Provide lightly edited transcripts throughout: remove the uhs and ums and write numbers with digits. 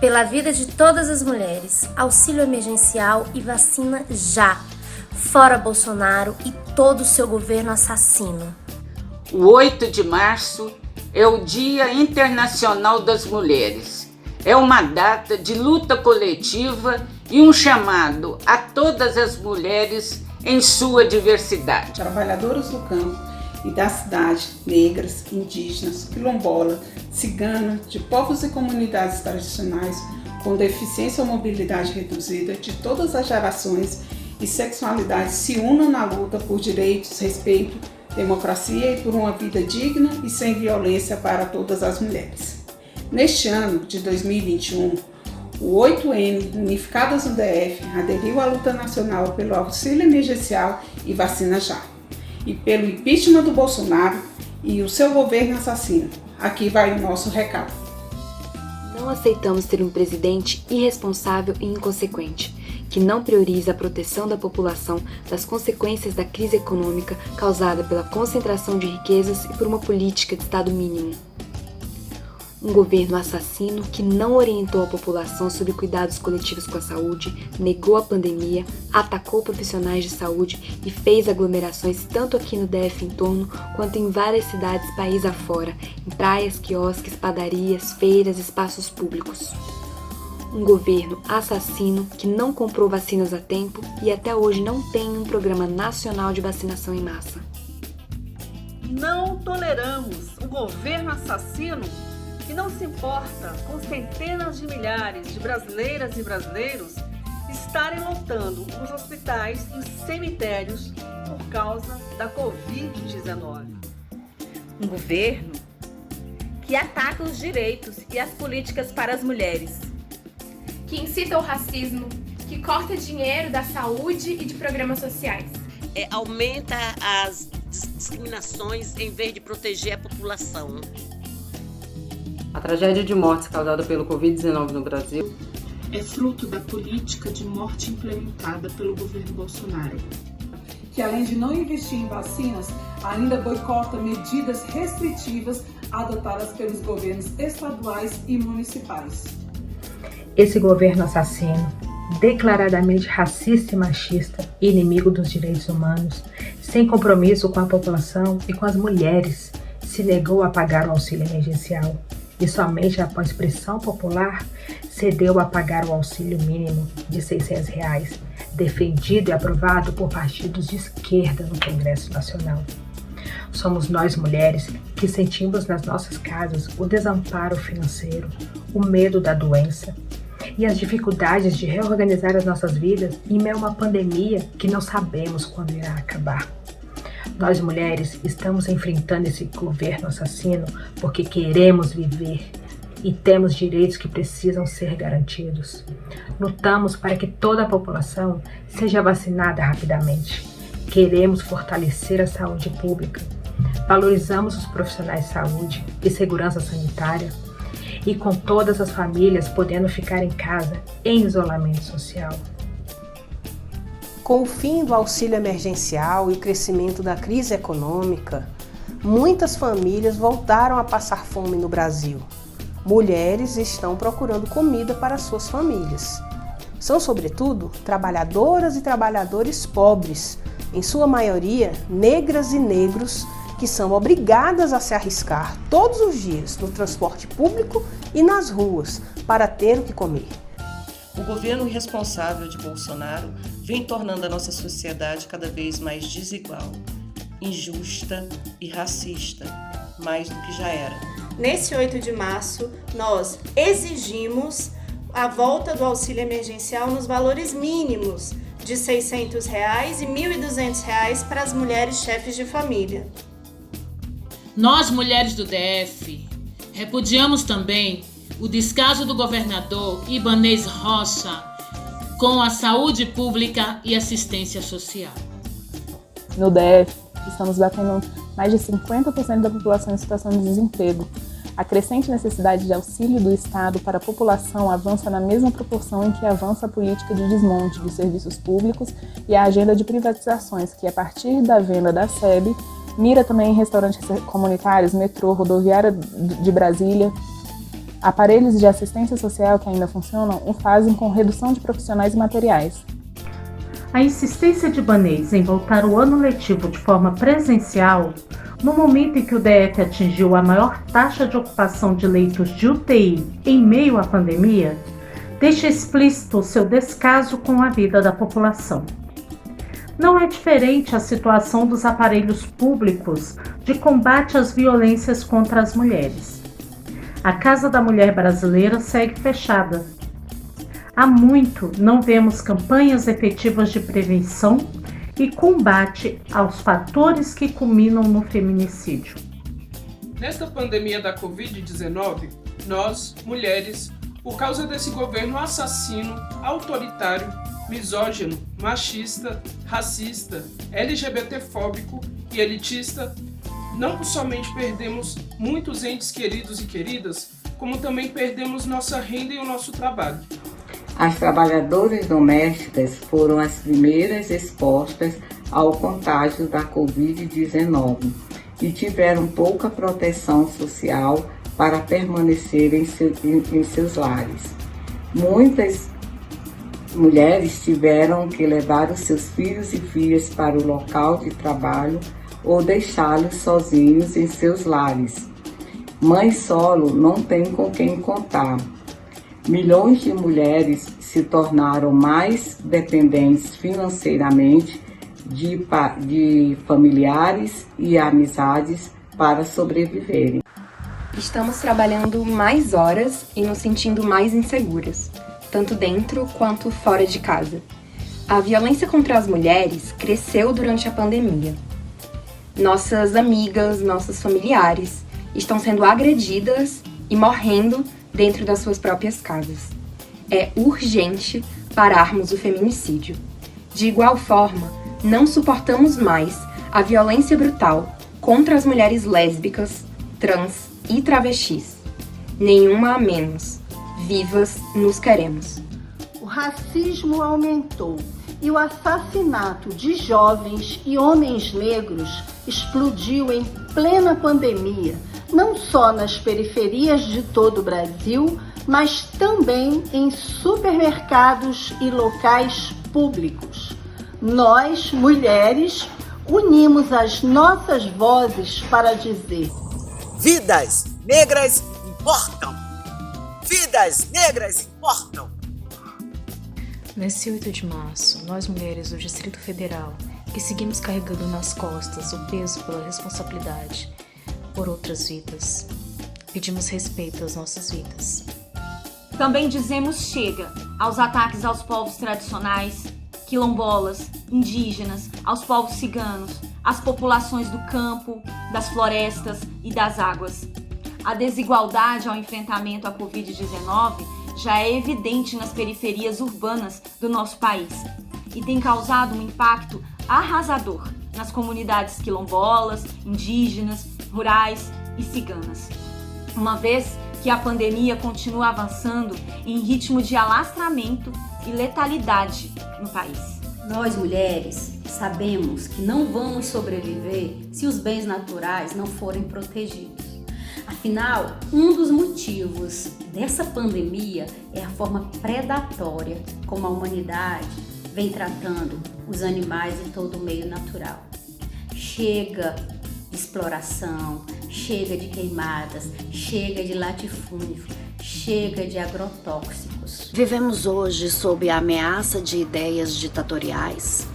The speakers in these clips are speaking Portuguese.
Pela vida de todas as mulheres, auxílio emergencial e vacina já. Fora Bolsonaro e todo o seu governo assassino. O 8 de março é o Dia Internacional das Mulheres. É uma data de luta coletiva e um chamado a todas as mulheres em sua diversidade. Trabalhadoras do campo e da cidade, negras, indígenas, quilombolas, ciganas, de povos e comunidades tradicionais com deficiência ou mobilidade reduzida de todas as gerações e sexualidades se unam na luta por direitos, respeito, democracia e por uma vida digna e sem violência para todas as mulheres. Neste ano de 2021, o 8M, Unificadas no DF, aderiu à luta nacional pelo auxílio emergencial e vacina já, e pelo impeachment do Bolsonaro e o seu governo assassino. Aqui vai o nosso recado. Não aceitamos ter um presidente irresponsável e inconsequente, que não prioriza a proteção da população das consequências da crise econômica causada pela concentração de riquezas e por uma política de Estado mínimo. Um governo assassino que não orientou a população sobre cuidados coletivos com a saúde, negou a pandemia, atacou profissionais de saúde e fez aglomerações tanto aqui no DF entorno quanto em várias cidades país afora, em praias, quiosques, padarias, feiras, espaços públicos. Um governo assassino que não comprou vacinas a tempo e até hoje não tem um programa nacional de vacinação em massa. Não toleramos um governo assassino que não se importa com centenas de milhares de brasileiras e brasileiros estarem lotando os hospitais e os cemitérios por causa da Covid-19. Um governo que ataca os direitos e as políticas para as mulheres, que incita o racismo, que corta dinheiro da saúde e de programas sociais. Aumenta as discriminações em vez de proteger a população. A tragédia de mortes causada pelo Covid-19 no Brasil é fruto da política de morte implementada pelo governo Bolsonaro, que além de não investir em vacinas, ainda boicota medidas restritivas adotadas pelos governos estaduais e municipais. Esse governo assassino, declaradamente racista e machista, inimigo dos direitos humanos, sem compromisso com a população e com as mulheres, se negou a pagar o auxílio emergencial e somente após pressão popular cedeu a pagar o auxílio mínimo de R$ 600, defendido e aprovado por partidos de esquerda no Congresso Nacional. Somos nós mulheres que sentimos nas nossas casas o desamparo financeiro, o medo da doença e as dificuldades de reorganizar as nossas vidas em meio a uma pandemia que não sabemos quando irá acabar. Nós mulheres estamos enfrentando esse governo assassino porque queremos viver e temos direitos que precisam ser garantidos. Lutamos para que toda a população seja vacinada rapidamente. Queremos fortalecer a saúde pública. Valorizamos os profissionais de saúde e segurança sanitária e com todas as famílias podendo ficar em casa em isolamento social. Com o fim do auxílio emergencial e o crescimento da crise econômica, muitas famílias voltaram a passar fome no Brasil. Mulheres estão procurando comida para suas famílias. São, sobretudo, trabalhadoras e trabalhadores pobres, em sua maioria negras e negros, que são obrigadas a se arriscar todos os dias no transporte público e nas ruas para ter o que comer. O governo irresponsável de Bolsonaro vem tornando a nossa sociedade cada vez mais desigual, injusta e racista, mais do que já era. Nesse 8 de março, nós exigimos a volta do auxílio emergencial nos valores mínimos de R$ 600 e R$ 1.200 para as mulheres chefes de família. Nós, mulheres do DF, repudiamos também o descaso do governador Ibanez Rocha com a saúde pública e assistência social. No DF, estamos batendo mais de 50% da população em situação de desemprego. A crescente necessidade de auxílio do Estado para a população avança na mesma proporção em que avança a política de desmonte dos serviços públicos e a agenda de privatizações, que a partir da venda da SEB, mira também em restaurantes comunitários, metrô, rodoviária de Brasília, Aparelhos de assistência social que ainda funcionam o fazem com redução de profissionais e materiais. A insistência de Ibanez em voltar o ano letivo de forma presencial, no momento em que o DF atingiu a maior taxa de ocupação de leitos de UTI em meio à pandemia, deixa explícito o seu descaso com a vida da população. Não é diferente a situação dos aparelhos públicos de combate às violências contra as mulheres. A Casa da Mulher Brasileira segue fechada. Há muito não vemos campanhas efetivas de prevenção e combate aos fatores que culminam no feminicídio. Nesta pandemia da Covid-19, nós, mulheres, por causa desse governo assassino, autoritário, misógino, machista, racista, LGBTfóbico e elitista, não somente perdemos muitos entes queridos e queridas, como também perdemos nossa renda e o nosso trabalho. As trabalhadoras domésticas foram as primeiras expostas ao contágio da Covid-19 e tiveram pouca proteção social para permanecer em seus lares. Muitas mulheres tiveram que levar os seus filhos e filhas para o local de trabalho ou deixá-los sozinhos em seus lares. Mãe solo não tem com quem contar. Milhões de mulheres se tornaram mais dependentes financeiramente de familiares e amizades para sobreviverem. Estamos trabalhando mais horas e nos sentindo mais inseguras, tanto dentro quanto fora de casa. A violência contra as mulheres cresceu durante a pandemia. Nossas amigas, nossos familiares estão sendo agredidas e morrendo dentro das suas próprias casas. É urgente pararmos o feminicídio. De igual forma, não suportamos mais a violência brutal contra as mulheres lésbicas, trans e travestis. Nenhuma a menos. Vivas nos queremos. O racismo aumentou e o assassinato de jovens e homens negros explodiu em plena pandemia, não só nas periferias de todo o Brasil, mas também em supermercados e locais públicos. Nós, mulheres, unimos as nossas vozes para dizer: vidas negras importam! Vidas negras importam! Nesse 8 de março, nós mulheres do Distrito Federal, que seguimos carregando nas costas o peso pela responsabilidade por outras vidas, pedimos respeito às nossas vidas. Também dizemos chega aos ataques aos povos tradicionais, quilombolas, indígenas, aos povos ciganos, às populações do campo, das florestas e das águas. A desigualdade ao enfrentamento à Covid-19 já é evidente nas periferias urbanas do nosso país e tem causado um impacto arrasador nas comunidades quilombolas, indígenas, rurais e ciganas. Uma vez que a pandemia continua avançando em ritmo de alastramento e letalidade no país. Nós, mulheres, sabemos que não vamos sobreviver se os bens naturais não forem protegidos. Afinal, um dos motivos dessa pandemia é a forma predatória como a humanidade vem tratando os animais e todo o meio natural. Chega de exploração, chega de queimadas, chega de latifúndio, chega de agrotóxicos. Vivemos hoje sob a ameaça de ideias ditatoriais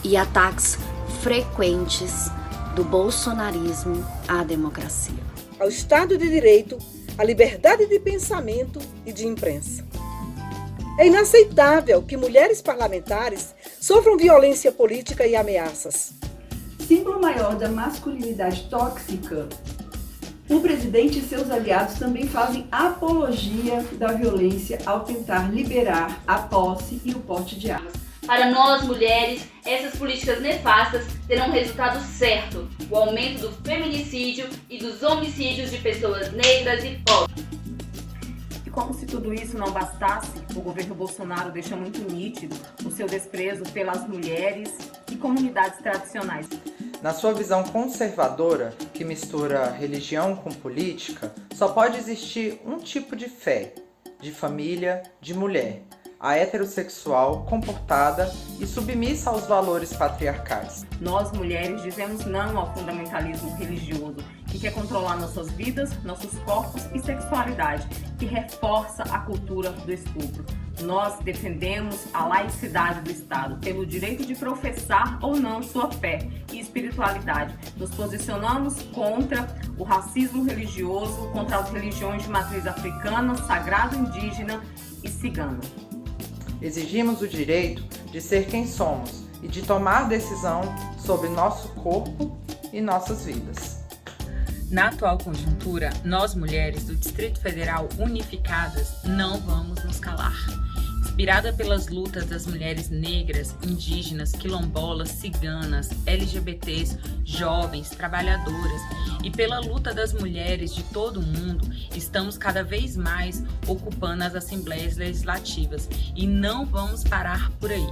e ataques frequentes do bolsonarismo à democracia, ao Estado de Direito, à liberdade de pensamento e de imprensa. É inaceitável que mulheres parlamentares sofram violência política e ameaças. Símbolo maior da masculinidade tóxica, o presidente e seus aliados também fazem apologia da violência ao tentar liberar a posse e o porte de armas. Para nós, mulheres, essas políticas nefastas terão resultado certo: o aumento do feminicídio e dos homicídios de pessoas negras e pobres. E como se tudo isso não bastasse, o governo Bolsonaro deixa muito nítido o seu desprezo pelas mulheres e comunidades tradicionais. Na sua visão conservadora, que mistura religião com política, só pode existir um tipo de fé, de família, de mulher, a heterossexual, comportada e submissa aos valores patriarcais. Nós, mulheres, dizemos não ao fundamentalismo religioso, que quer controlar nossas vidas, nossos corpos e sexualidade, que reforça a cultura do estupro. Nós defendemos a laicidade do Estado, pelo direito de professar ou não sua fé e espiritualidade. Nos posicionamos contra o racismo religioso, contra as religiões de matriz africana, sagrado indígena e cigana. Exigimos o direito de ser quem somos e de tomar decisão sobre nosso corpo e nossas vidas. Na atual conjuntura, nós mulheres do Distrito Federal unificadas não vamos nos calar. Inspirada pelas lutas das mulheres negras, indígenas, quilombolas, ciganas, LGBTs, jovens, trabalhadoras e pela luta das mulheres de todo o mundo, estamos cada vez mais ocupando as assembleias legislativas e não vamos parar por aí.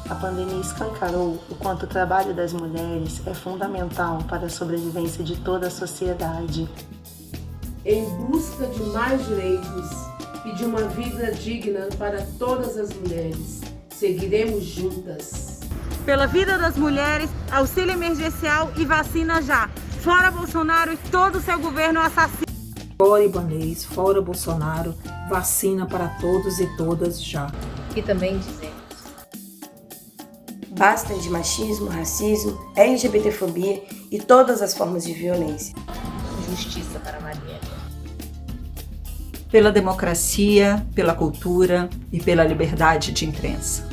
A pandemia escancarou o quanto o trabalho das mulheres é fundamental para a sobrevivência de toda a sociedade. Em busca de mais direitos e de uma vida digna para todas as mulheres, seguiremos juntas. Pela vida das mulheres, auxílio emergencial e vacina já. Fora Bolsonaro e todo o seu governo assassino. Fora Ibanez, fora Bolsonaro, vacina para todos e todas já. E também dizemos: basta de machismo, racismo, LGBTfobia e todas as formas de violência. Justiça para Marielle. Pela democracia, pela cultura e pela liberdade de imprensa.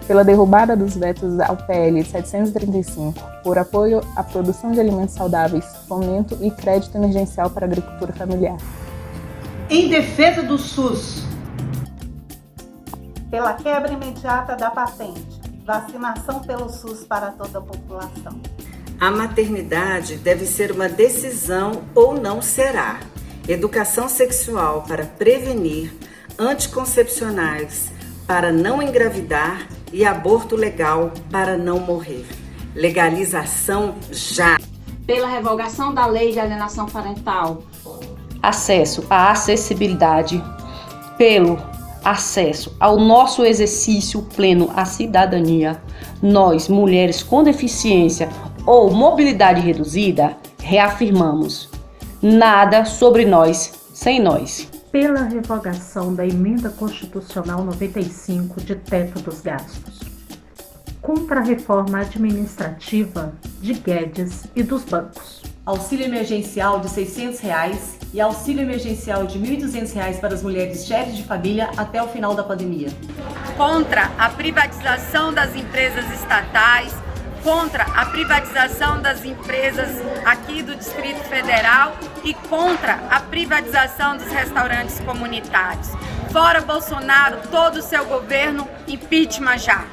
Pela derrubada dos vetos ao PL 735, por apoio à produção de alimentos saudáveis, fomento e crédito emergencial para a agricultura familiar. Em defesa do SUS. Pela quebra imediata da patente. Vacinação pelo SUS para toda a população. A maternidade deve ser uma decisão ou não será. Educação sexual para prevenir, anticoncepcionais para não engravidar e aborto legal para não morrer. Legalização já. Pela revogação da lei de alienação parental. Acesso à acessibilidade. Pelo acesso ao nosso exercício pleno à cidadania. Nós, mulheres com deficiência ou mobilidade reduzida, reafirmamos: nada sobre nós sem nós. Pela revogação da Emenda Constitucional 95 de teto dos gastos. Contra a reforma administrativa de Guedes e dos bancos. Auxílio emergencial de R$ 600 e auxílio emergencial de R$ 1.200 para as mulheres chefes de família até o final da pandemia. Contra a privatização das empresas estatais, contra a privatização das empresas aqui do Distrito Federal e contra a privatização dos restaurantes comunitários. Fora Bolsonaro, todo o seu governo, impeachment já.